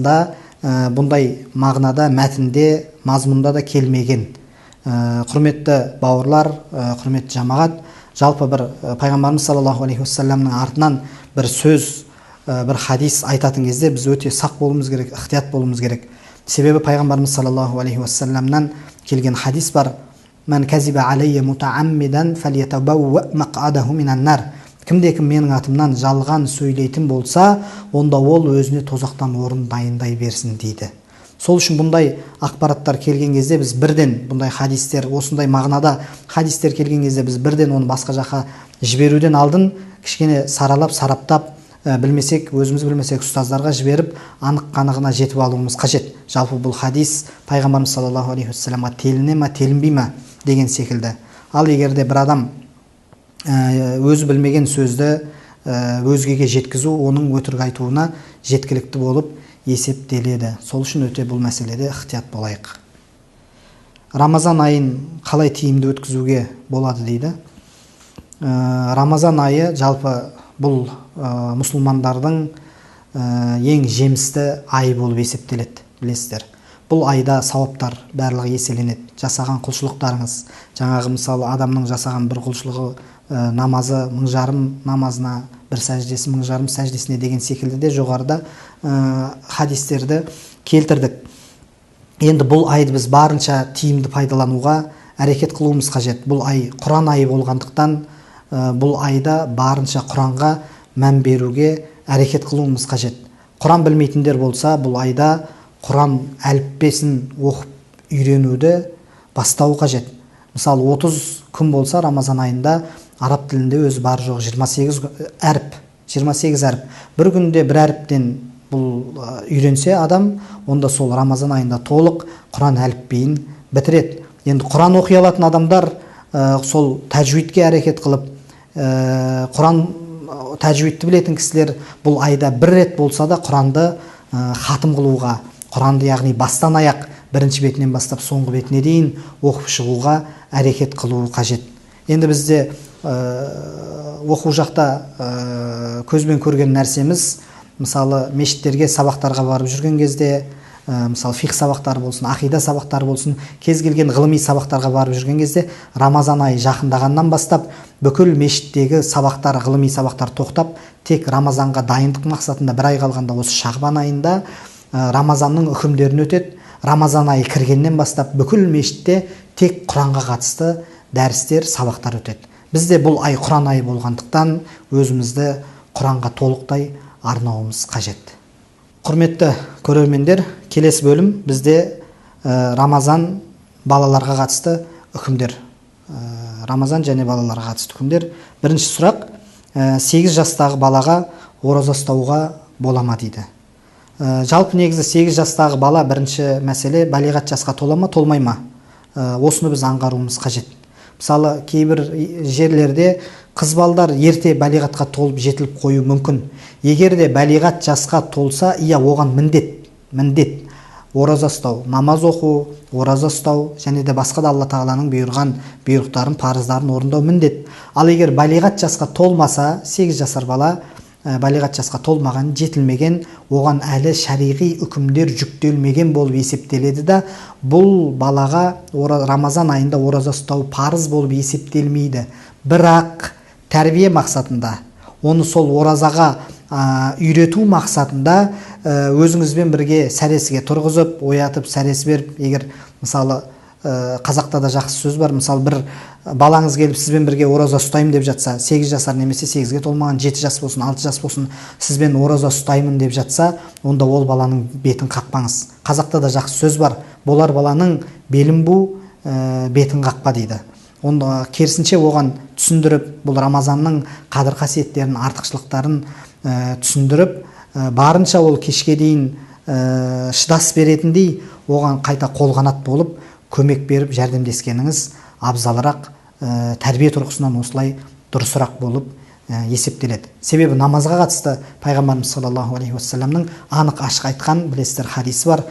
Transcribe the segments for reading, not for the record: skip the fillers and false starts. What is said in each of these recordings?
арасында бұндай мағынада, мәтінде, мазмұнда да келмеген. Құрметті бауырлар, құрметті жамағат, жалпы бір пайғамбарымыз саллаллаху алейхи уассаламның артынан бір сөз, бір хадис айтатын кезде біз өте сақ болуымыз керек, ықтият болуымыз керек. Себебі пайғамбарымыз саллаллаху алейхи уассаламнан келген хадис бар: "Ман казиба алейя мутааммидан фальятабауа мақадаху минан нар." Кімде-кім менің атымнан жалған сөйлейтін болса, онда ол өзіне тозақтан орын дайындай берсін дейді. Сол үшін бұндай ақпараттар келген кезде біз бірден, бұндай хадистер, осындай мағынада хадистер келген кезде біз бірден оны басқа жаққа жіберуден алдын кішкене саралап, сараптап, білмесек, өзіміз білмесек ұстаздарға жіберіп, анық қанығына жетіп алуымыз қажет. Жалпы бұл хадис пайғамбарымыз саллаллаху алейхи уассаламға теліне ме, телінбей ме деген секілді. Ал егерде бір адам өзі білмеген сөзді өзгеге жеткізу, оның өтірік айтуына жеткілікті болып есептеледі. Сол үшін өте бұл мәселеде ықтият болайық. Рамазан айын қалай тиімді өткізуге болады дейді. Рамазан айы жалпы бұл мұсылмандардың ең жемісті ай болып есептеледі, білесіздер. Бұл айда сауаптар барлығы еселенеді. Жасаған құлшылықтарыңыз, жаңағы мысалы адамның жасаған бір құлшылығы, намазы 1000 намазына, бір сәждесі 1000 сәждесіне деген секілді де жоғарыда хадистерді келтірдік. Енді бұл айды біз барынша тиімді пайдалануға әрекет қылуымыз қажет. Бұл ай Құран айы болғандықтан бұл айда барынша Құранға мән беруге әрекет қылуымыз қажет. Құран білмейтіндер болса, бұл айда Құран әліппесін оқып үйренуді бастау қажет. Мысалы 30 күн болса Рамазан айында араб тілінде өзі бар жоқ 28 әріп. Бір күнде бір әріптен бұл үйренсе адам, онда сол Рамазан айында толық Құран әліпбиін бітіреді. Енді Құран оқи алатын адамдар сол тәжвидке әрекет қылып, Құран тәжвидті білетін кісілер бұл айда бір рет болса да Құранды хатым қылуға, Құранды яғни бастан аяқ, бірінші бетінен бастап соңғы бетіне дейін оқып шығуға әрекет қылуы қажет. Енді бізде оқу жақта көзбен көрген нәрсеміз, мысалы мешіттерге сабақтарға барып жүрген кезде, мысалы фиқ сабақтары болсын, ақида сабақтары болсын, кез келген ғылыми сабақтарға барып жүрген кезде Рамазан айы жақындағаннан бастап бүкіл мешіттегі сабақтар, ғылыми сабақтар тоқтап, тек Рамазанға дайындық мақсатында бір ай қалғанда осы Шағбан айында Рамазанның үкімдерін өтеді. Рамазан айы кіргеннен бастап бүкіл мешітте тек Құранға қатысты дәрістер, сабақтар өтеді. Бізде бұл ай Құран айы болғандықтан өзімізді Құранға толықтай арнауымыз қажет. Құрметті көрермендер, келесі бөлім бізде Рамазан балаларға қатысты үкімдер. Рамазан және балаларға қатысты үкімдер. Бірінші сұрақ: 8 жастағы балаға ораза ұстауға бола ма дейді. Жалпы негізі 8 жастағы бала бірінші мәселе балиғат жасқа тола ма, толмай ма? Осыны біз аңғаруымыз қажет. Мысалы, кейбір жерлерде қыз балдар ерте балиғатқа толып жетіліп қою мүмкін. Егер де балиғат жасқа толса, оған міндет ораза ұстау, намаз оқу, ораза ұстау және де басқа да Алла тағаланың бұйырған бұйрықтарын, парыздарын орындау міндет. Ал егер балиғат жасқа толмаса, 8 жасар бала балиғат жасқа толмаған, жетілмеген, оған әлі шариғи үкімдер жүктелмеген болып есептеледі да, бұл балаға Рамазан айында ораза ұстау парыз болып есептелмейді. Бірақ тәрбие мақсатында, оны сол оразаға үйрету мақсатында өзіңізбен бірге сәресіге тұрғызып, оятып, сәресі беріп, егер мысалы қазақта да жақсы сөз бар, мысалы бір балаңыз келіп сізбен бірге ораза ұстаймын деп жатса, 8 жасар немесе 8-ге толмаған, 7 жас болсын, 6 жас болсын, сізбен ораза ұстаймын деп жатса, онда ол баланың бетін қақпаңыз. Қазақта да жақсы сөз бар: болар баланың белін бу, бетін қақпа дейді. Онда керісінше оған түсіндіріп, бұл Рамазанның қадір қасиеттерін, артықшылықтарын түсіндіріп, барынша ол кешке дейін шыдас беретіндей оған қайта қолғанат болып көмек беріп жәрдемдескеніңіз абзалырақ, тәрбие тұрғысынан осылай дұрысырақ болып есептеледі. Себебі намазға қатысты пайғамбарымыз саллаллаху алейхи уассаламның анық ашық айтқан, білесіздер, хадисі бар: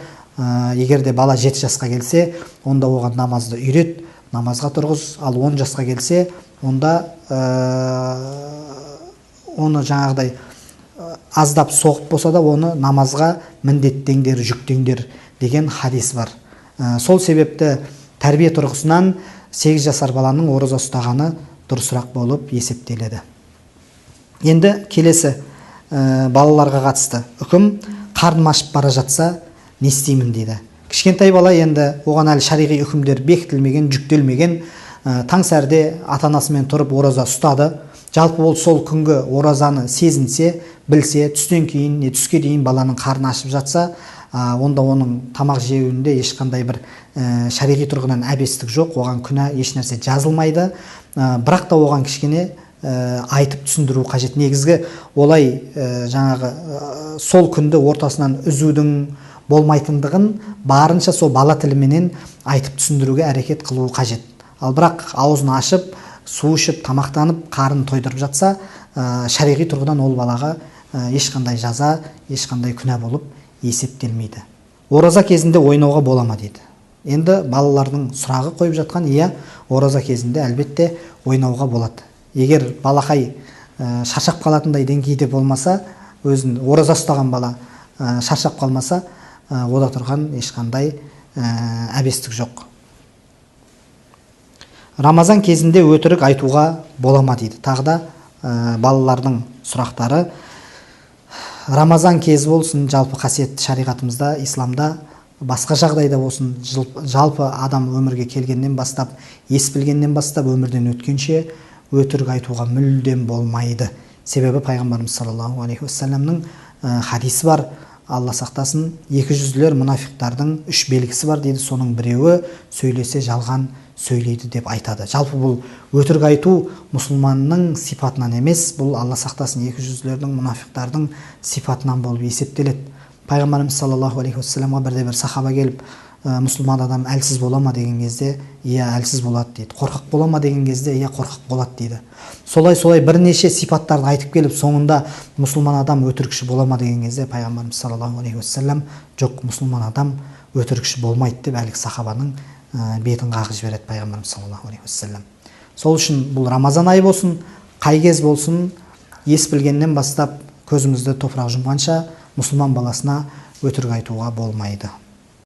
егер де бала 7 жасқа келсе, онда оған намазды үйрет, намазға тұрғыз. Ал 10 жасқа келсе, онда оны жаңағыдай аздап соғып болса да оны намазға міндеттеңдер, жүктеңдер деген хадис бар. Сол себепті тәрбие тұрғысынан 8 жасар баланың ораза ұстағаны дұрысырақ болып есептеледі. Енді келесі балаларға қатысты үкім: қарным ашып бара жатса не істеймін дейді. Кішкентай бала енді оған әлі шариғи үкімдер бекітілмеген, жүктелмеген. Таң сәрде ата-анасымен тұрып ораза ұстады. Жалпы ол сол күнгі оразаны сезінсе, білсе, түстен кейін не түске дейін баланың қарны ашып жатса, онда оның тамақ жеуінде ешқандай бір шариғи тұрғыдан әбестік жоқ, оған күнә ешнәрсе жазылмайды. Бірақ та оған кішкене айтып түсіндіру қажет. Негізгі олай жаңағы сол күнді ортасынан үзудің болмайтындығын барынша сол бала тіліменен айтып түсіндіруге әрекет қылу қажет. Ал бірақ аузын ашып, су ішіп, тамақтанып, қарын тойдырып жатса, шариғи тұрғыдан ол балаға ешқандай жаза, ешқандай күнә болып есептелмейді. Ораза кезінде ойнауға бола ма дейді. Енді балалардың сұрағы қойып жатқан, ораза кезінде әлбетте ойнауға болады. Егер балақай шаршап қалатындай деңгейде болмаса, өзін ораза ұстаған бала шаршап қалмаса, ода тұрған ешқандай әбестік жоқ. Рамазан кезінде өтірік айтуға бола ма дейді. Тағы да балалардың сұрақтары. Рамазан кезі болсын, жалпы қасиетті шариғатымызда, исламда, басқа жағдайда болсын, жалпы адам өмірге келгеннен бастап, ес білгеннен бастап, өмірден өткенше өтірік айтуға мүлдем болмайды. Себебі пайғамбарымыз саллаллаху алейхи уассаламның хадисі бар. Алла сақтасын, 200-лер мұнафиқтардың 3 белгісі бар дейді. Соның біреуі сөйлесе жалған сөйлейді деп айтады. Жалпы бұл өтірік айту мұсылманның сипатынан емес, бұл Алла сақтасын 200-лердің мұнафиқтардың сипатынан болып есептеледі. Пайғамбарымыз саллаллаху алейхи уассаламға бірде-бір сахаба келіп, мұсылман адам әлсіз бола ма деген кезде, әлсіз болады дейді. Қорқақ бола ма деген кезде, қорқақ болады дейді. Солай бірнеше сипаттарды айтып келіп, соңында мұсылман адам өтірікші бола ма деген кезде, пайғамбарымыз саллаллаху алейхи уассалам, жоқ, мұсылман адам өтірікші болмайды деп әлгі сахабаның бетін қағып жібереді пайғамбарымыз саллаллаху алейхи уассалам. Сол үшін бұл Рамазан айы болсын, қай кез болсын, ес білгеннен бастап көзімізді топырақ жұмғанша мұсылман баласына өтірік айтуға болмайды.